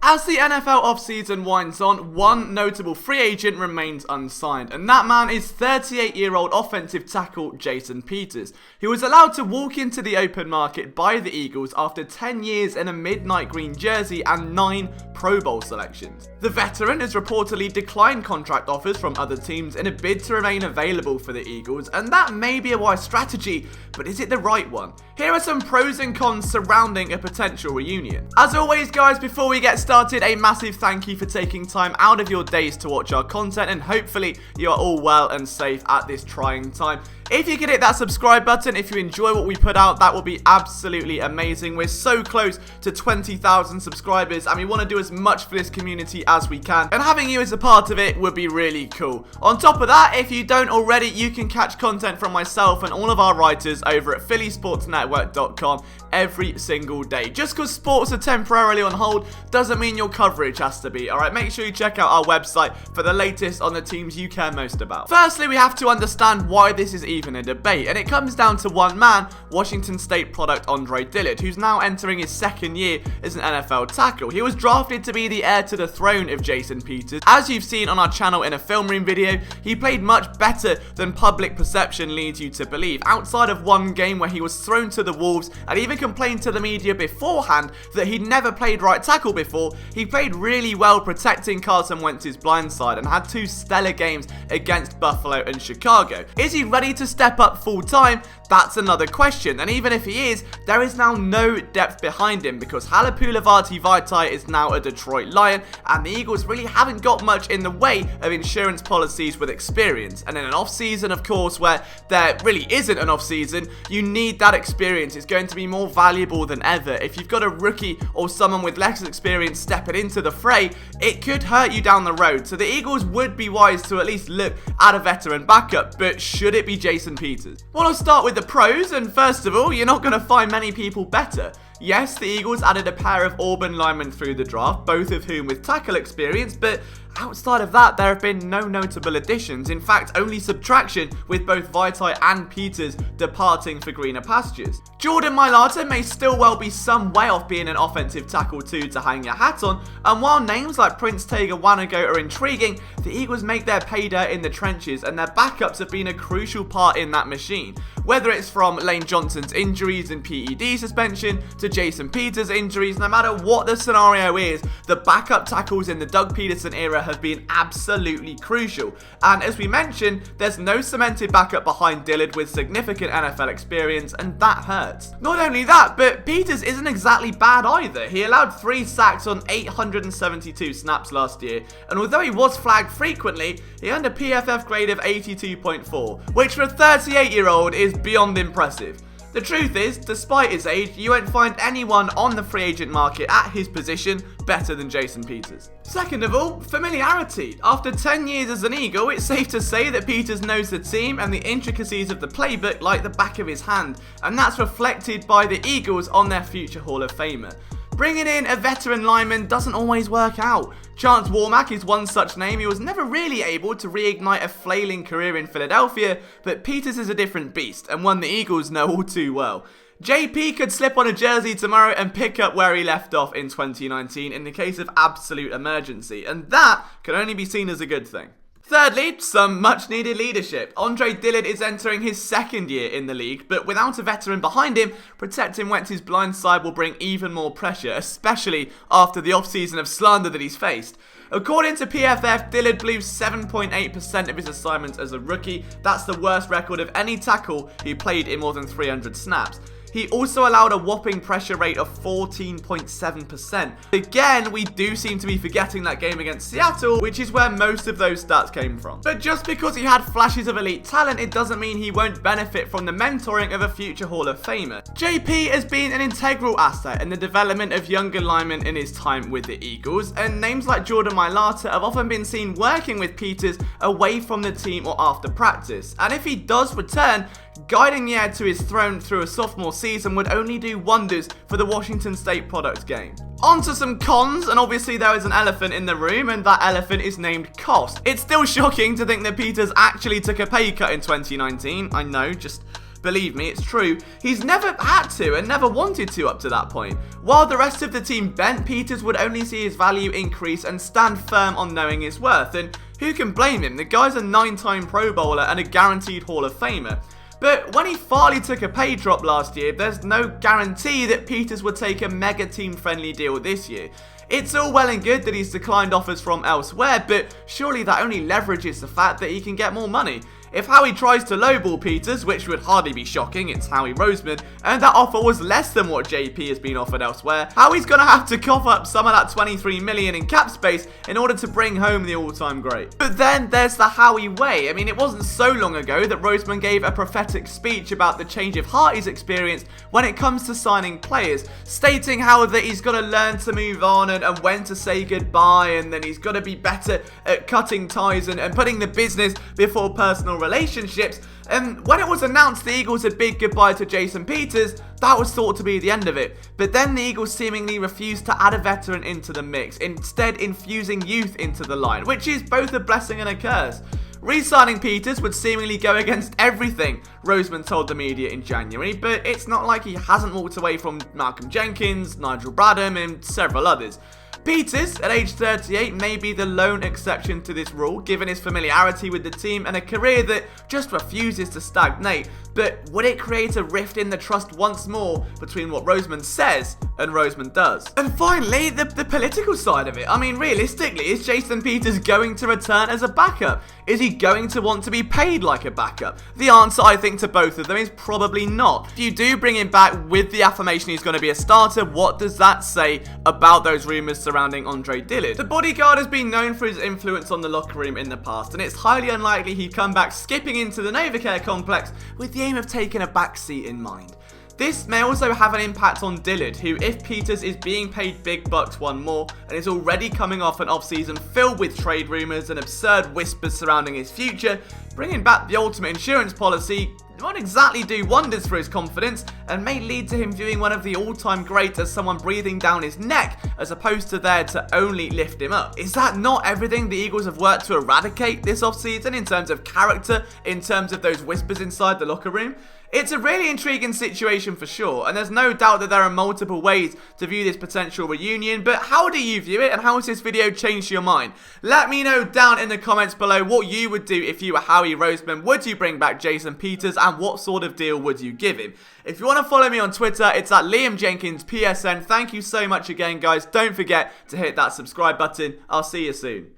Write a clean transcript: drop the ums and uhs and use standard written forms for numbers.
As the NFL offseason winds on, one notable free agent remains unsigned, and that man is 38-year-old offensive tackle Jason Peters, who was allowed to walk into the open market by the Eagles after 10 years in a midnight green jersey and 9 Pro Bowl selections. The veteran has reportedly declined contract offers from other teams in a bid to remain available for the Eagles, and that may be a wise strategy, but is it the right one? Here are some pros and cons surrounding a potential reunion. As always guys, before we get started, a massive thank you for taking time out of your days to watch our content, and hopefully you are all well and safe at this trying time. If you could hit that subscribe button if you enjoy what we put out, that would be absolutely amazing. We're so close to 20,000 subscribers and we want to do as much for this community as we can, and having you as a part of it would be really cool. On top of that, if you don't already, you can catch content from myself and all of our writers over at phillysportsnetwork.com every single day. Just because sports are temporarily on hold doesn't mean your coverage has to be, alright? Make sure you check out our website for the latest on the teams you care most about. Firstly, we have to understand why this is even a debate, and it comes down to one man, Washington State product Andrey Tillett, who's now entering his second year as an NFL tackle. He was drafted to be the heir to the throne of Jason Peters. As you've seen on our channel in a film room video, he played much better than public perception leads you to believe. Outside of one game where he was thrown to the wolves and even complained to the media beforehand that he'd never played right tackle before, he played really well protecting Carson Wentz's blindside and had 2 stellar games against Buffalo and Chicago. Is he ready to step up full time? That's another question, and even if he is, there is now no depth behind him because Halapoulivaati Vaitai is now a Detroit Lion, and the Eagles really haven't got much in the way of insurance policies with experience. And in an off-season, of course, where there really isn't an off-season, you need that experience. It's going to be more valuable than ever. If you've got a rookie or someone with less experience stepping into the fray, it could hurt you down the road. So the Eagles would be wise to at least look at a veteran backup, but should it be Jason Peters? Well, I'll start with the pros, and first of all, you're not going to find many people better. Yes, the Eagles added a pair of Auburn linemen through the draft, both of whom with tackle experience, but outside of that, there have been no notable additions. In fact, only subtraction, with both Vaitai and Peters departing for greener pastures. Jordan Mailata may still well be some way off being an offensive tackle too to hang your hat on, and while names like Prince Tega Wanogho are intriguing, the Eagles make their pay dirt in the trenches, and their backups have been a crucial part in that machine. Whether it's from Lane Johnson's injuries and PED suspension to Jason Peters' injuries, no matter what the scenario is, the backup tackles in the Doug Peterson era have been absolutely crucial. And as we mentioned, there's no cemented backup behind Dillard with significant NFL experience, and that hurts. Not only that, but Peters isn't exactly bad either. He allowed 3 sacks on 872 snaps last year, and although he was flagged frequently, he earned a PFF grade of 82.4, which for a 38-year-old is beyond impressive. The truth is, despite his age, you won't find anyone on the free agent market at his position better than Jason Peters. Second of all, familiarity. After 10 years as an Eagle, it's safe to say that Peters knows the team and the intricacies of the playbook like the back of his hand, and that's reflected by the Eagles on their future Hall of Famer. Bringing in a veteran lineman doesn't always work out. Chance Warmack is one such name. He was never really able to reignite a flailing career in Philadelphia, but Peters is a different beast, and one the Eagles know all too well. JP could slip on a jersey tomorrow and pick up where he left off in 2019 in the case of absolute emergency, and that can only be seen as a good thing. Thirdly, some much needed leadership. Andrey Tillett is entering his second year in the league, but without a veteran behind him, protecting Wentz's blind side will bring even more pressure, especially after the offseason of slander that he's faced. According to PFF, Dillard blew 7.8% of his assignments as a rookie. That's the worst record of any tackle who played in more than 300 snaps. He also allowed a whopping pressure rate of 14.7%. Again, we do seem to be forgetting that game against Seattle, which is where most of those stats came from. But just because he had flashes of elite talent, it doesn't mean he won't benefit from the mentoring of a future Hall of Famer. JP has been an integral asset in the development of younger linemen in his time with the Eagles, and names like Jordan Mailata have often been seen working with Peters away from the team or after practice. And if he does return, guiding the heir to his throne through a sophomore season would only do wonders for the Washington State product game. On to some cons, and obviously there is an elephant in the room, and that elephant is named cost. It's still shocking to think that Peters actually took a pay cut in 2019, I know, just believe me, it's true, he's never had to and never wanted to up to that point. While the rest of the team bent, Peters would only see his value increase and stand firm on knowing his worth, and who can blame him? The guy's a 9-time Pro Bowler and a guaranteed Hall of Famer. But when he finally took a pay drop last year, there's no guarantee that Peters would take a mega team-friendly deal this year. It's all well and good that he's declined offers from elsewhere, but surely that only leverages the fact that he can get more money. If Howie tries to lowball Peters, which would hardly be shocking, it's Howie Roseman, and that offer was less than what JP has been offered elsewhere, Howie's gonna have to cough up some of that $23 million in cap space in order to bring home the all-time great. But then there's the Howie way. I mean, it wasn't so long ago that Roseman gave a prophetic speech about the change of heart he's experienced when it comes to signing players, stating how that he's got to learn to move on and when to say goodbye, and then he's got to be better at cutting ties and putting the business before personal relationships. And when it was announced the Eagles had bid goodbye to Jason Peters, that was thought to be the end of it. But then the Eagles seemingly refused to add a veteran into the mix, instead infusing youth into the line, which is both a blessing and a curse. Re-signing Peters would seemingly go against everything Roseman told the media in January, but it's not like he hasn't walked away from Malcolm Jenkins, Nigel Bradham, and several others. Peters, at age 38, may be the lone exception to this rule, given his familiarity with the team and a career that just refuses to stagnate. But would it create a rift in the trust once more between what Roseman says and Roseman does? And finally, the political side of it. I mean, realistically, is Jason Peters going to return as a backup? Is he going to want to be paid like a backup? The answer, I think, to both of them is probably not. If you do bring him back with the affirmation he's going to be a starter, what does that say about those rumours surrounding Andrey Tillett? The bodyguard has been known for his influence on the locker room in the past, and it's highly unlikely he'd come back skipping into the Novacare complex with the aim of taking a backseat in mind. This may also have an impact on Dillard, who, if Peters is being paid big bucks one more and is already coming off an off-season filled with trade rumours and absurd whispers surrounding his future, bringing back the ultimate insurance policy won't exactly do wonders for his confidence and may lead to him viewing one of the all-time greats as someone breathing down his neck as opposed to there to only lift him up. Is that not everything the Eagles have worked to eradicate this offseason in terms of character, in terms of those whispers inside the locker room? It's a really intriguing situation for sure, and there's no doubt that there are multiple ways to view this potential reunion, but how do you view it, and how has this video changed your mind? Let me know down in the comments below what you would do if you were Howie Roseman. Would you bring back Jason Peters, and what sort of deal would you give him? If you want to follow me on Twitter, it's at Liam Jenkins PSN. Thank you so much again, guys. Don't forget to hit that subscribe button. I'll see you soon.